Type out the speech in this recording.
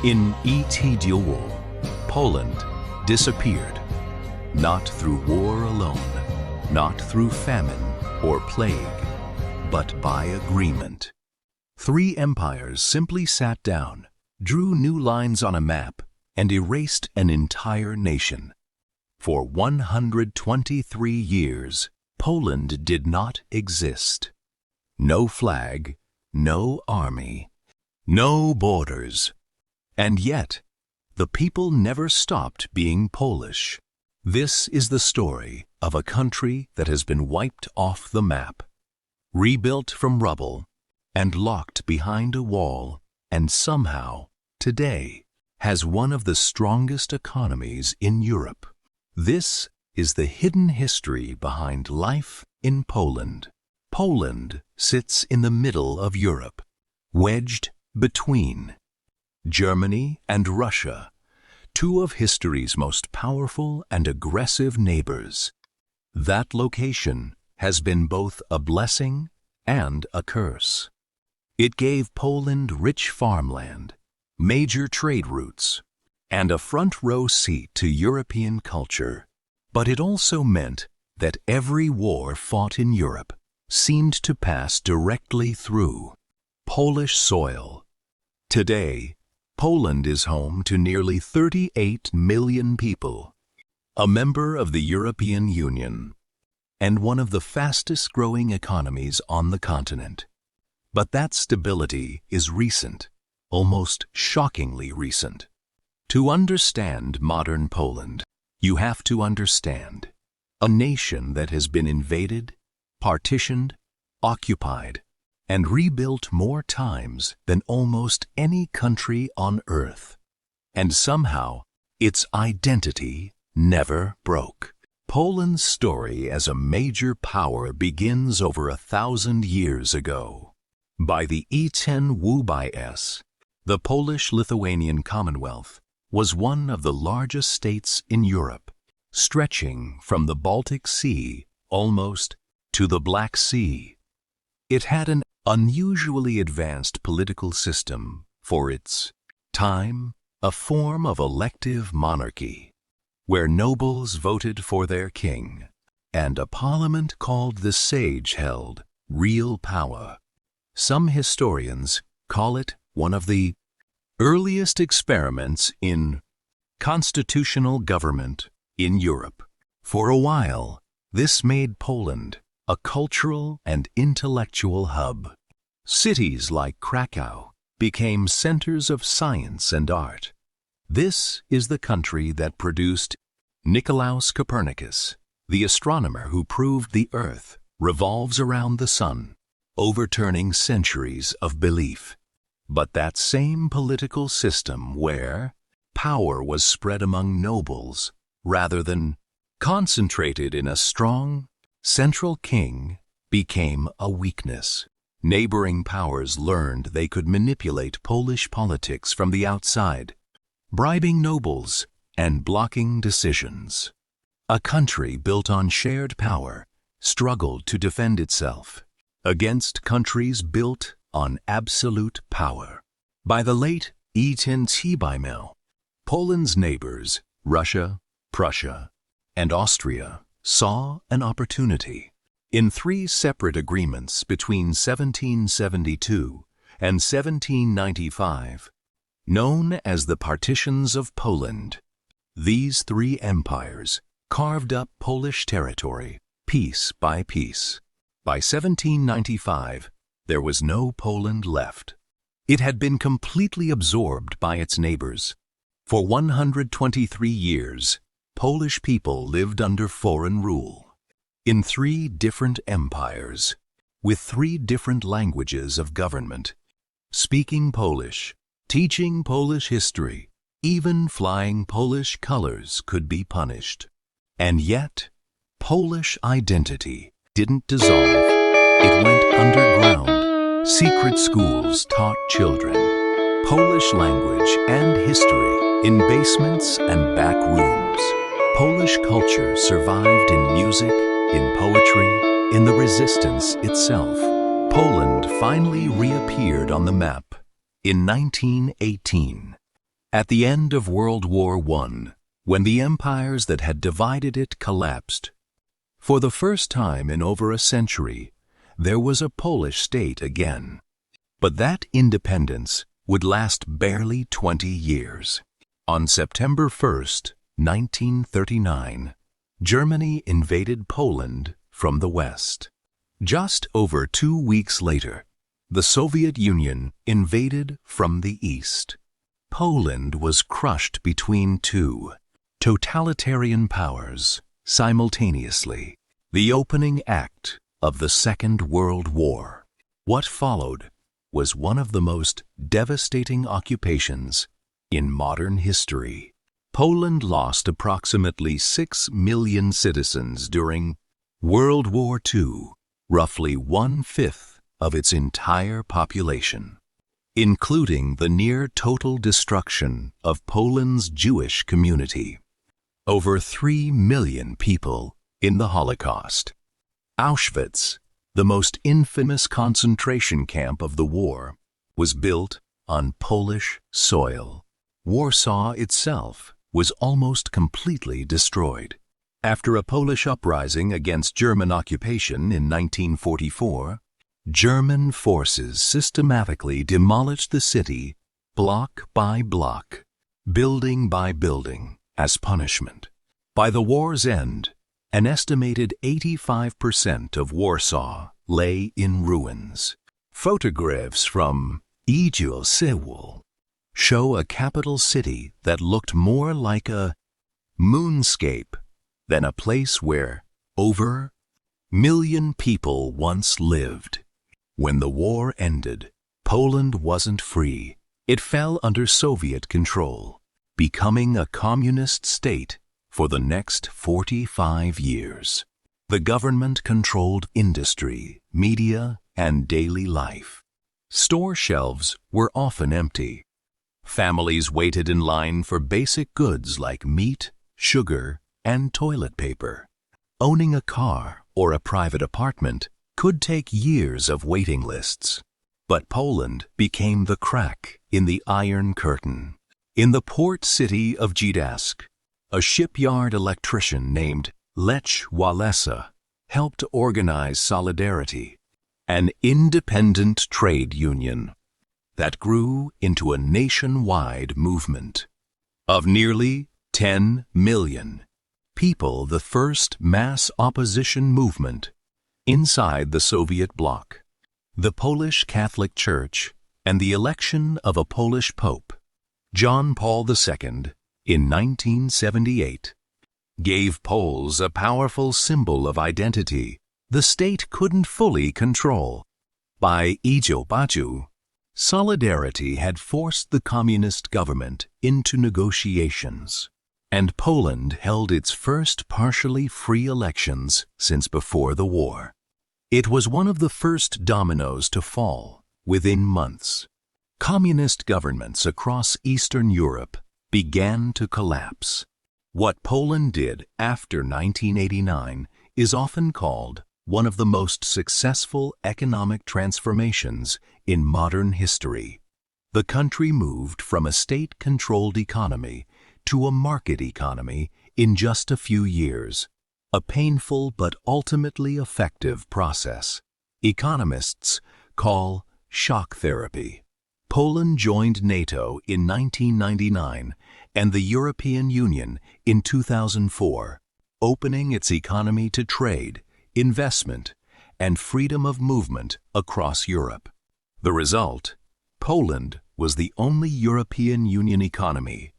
In ET Poland disappeared, not through war alone, not through famine or plague, but by agreement. Three empires simply sat down, drew new lines on a map, and erased an entire nation. For 123 years, Poland did not exist. No flag, no army, no borders. And yet, the people never stopped being Polish. This is the story of a country that has been wiped off the map, rebuilt from rubble, and locked behind a wall, and somehow, today, has one of the strongest economies in Europe. This is the hidden history behind life in Poland. Poland sits in the middle of Europe, wedged between Germany and Russia, two of history's most powerful and aggressive neighbors. That location has been both a blessing and a curse. It gave Poland rich farmland, major trade routes, and a front-row seat to European culture. But it also meant that every war fought in Europe seemed to pass directly through Polish soil. Today, Poland is home to nearly 38 million people, a member of the European Union, and one of the fastest-growing economies on the continent. But that stability is recent, almost shockingly recent. To understand modern Poland, you have to understand a nation that has been invaded, partitioned, occupied, and rebuilt more times than almost any country on earth. And somehow, its identity never broke. Poland's story as a major power begins over 1,000 years ago. By the E10 WBS, the Polish-Lithuanian Commonwealth was one of the largest states in Europe, stretching from the Baltic Sea almost to the Black Sea. It had an unusually advanced political system for its time, a form of elective monarchy, where nobles voted for their king, and a parliament called the Sejm held real power. Some historians call it one of the earliest experiments in constitutional government in Europe. For a while, this made Poland a cultural and intellectual hub. Cities like Krakow became centers of science and art. This is the country that produced Nicolaus Copernicus, the astronomer who proved the Earth revolves around the sun, overturning centuries of belief. But that same political system where power was spread among nobles rather than concentrated in a strong, central king became a weakness. Neighboring powers learned they could manipulate Polish politics from the outside, bribing nobles and blocking decisions. A country built on shared power struggled to defend itself against countries built on absolute power. By the late E10 Poland's neighbors, Russia, Prussia, and Austria, saw an opportunity. In three separate agreements between 1772 and 1795, known as the Partitions of Poland, these three empires carved up Polish territory piece by piece. By 1795, there was no Poland left. It had been completely absorbed by its neighbors. For 123 years, Polish people lived under foreign rule, in three different empires, with three different languages of government, speaking Polish, teaching Polish history, even flying Polish colors could be punished. And yet, Polish identity didn't dissolve. It went underground. Secret schools taught children Polish language and history in basements and back rooms. Polish culture survived in music, in poetry, in the resistance itself. Poland finally reappeared on the map in 1918. At the end of World War I, when the empires that had divided it collapsed, for the first time in over a century, there was a Polish state again. But that independence would last barely 20 years. On September 1st, 1939, Germany invaded Poland from the west. Just over 2 weeks later, the Soviet Union invaded from the east. Poland was crushed between two totalitarian powers simultaneously, the opening act of the Second World War. What followed was one of the most devastating occupations in modern history. Poland lost approximately 6 million citizens during World War II, roughly 1/5 of its entire population, including the near-total destruction of Poland's Jewish community. Over 3 million people in the Holocaust. Auschwitz, the most infamous concentration camp of the war, was built on Polish soil. Warsaw itself was almost completely destroyed. After a Polish uprising against German occupation in 1944, German forces systematically demolished the city block by block, building by building, as punishment. By the war's end, an estimated 85% of Warsaw lay in ruins. Photographs from Eagle Seoul show a capital city that looked more like a moonscape than a place where over 1 million people once lived. When the war ended, Poland wasn't free. It fell under Soviet control, becoming a communist state for the next 45 years. The government controlled industry, media, and daily life. Store shelves were often empty. Families waited in line for basic goods like meat, sugar, and toilet paper. Owning a car or a private apartment could take years of waiting lists. But Poland became the crack in the Iron Curtain. In the port city of Gdańsk, a shipyard electrician named Lech Walesa helped organize Solidarity, an independent trade union that grew into a nationwide movement. Of nearly 10 million people, the first mass opposition movement inside the Soviet bloc, the Polish Catholic Church, and the election of a Polish Pope, John Paul II, in 1978, gave Poles a powerful symbol of identity the state couldn't fully control. By Idziobaju, Solidarity had forced the communist government into negotiations, and Poland held its first partially free elections since before the war. It was one of the first dominoes to fall within months. Communist governments across Eastern Europe began to collapse. What Poland did after 1989 is often called one of the most successful economic transformations in modern history. The country moved from a state-controlled economy to a market economy in just a few years, a painful but ultimately effective process economists call shock therapy. Poland joined NATO in 1999 and the European Union in 2004, opening its economy to trade, investment, and freedom of movement across Europe. The result? Poland was the only European Union economy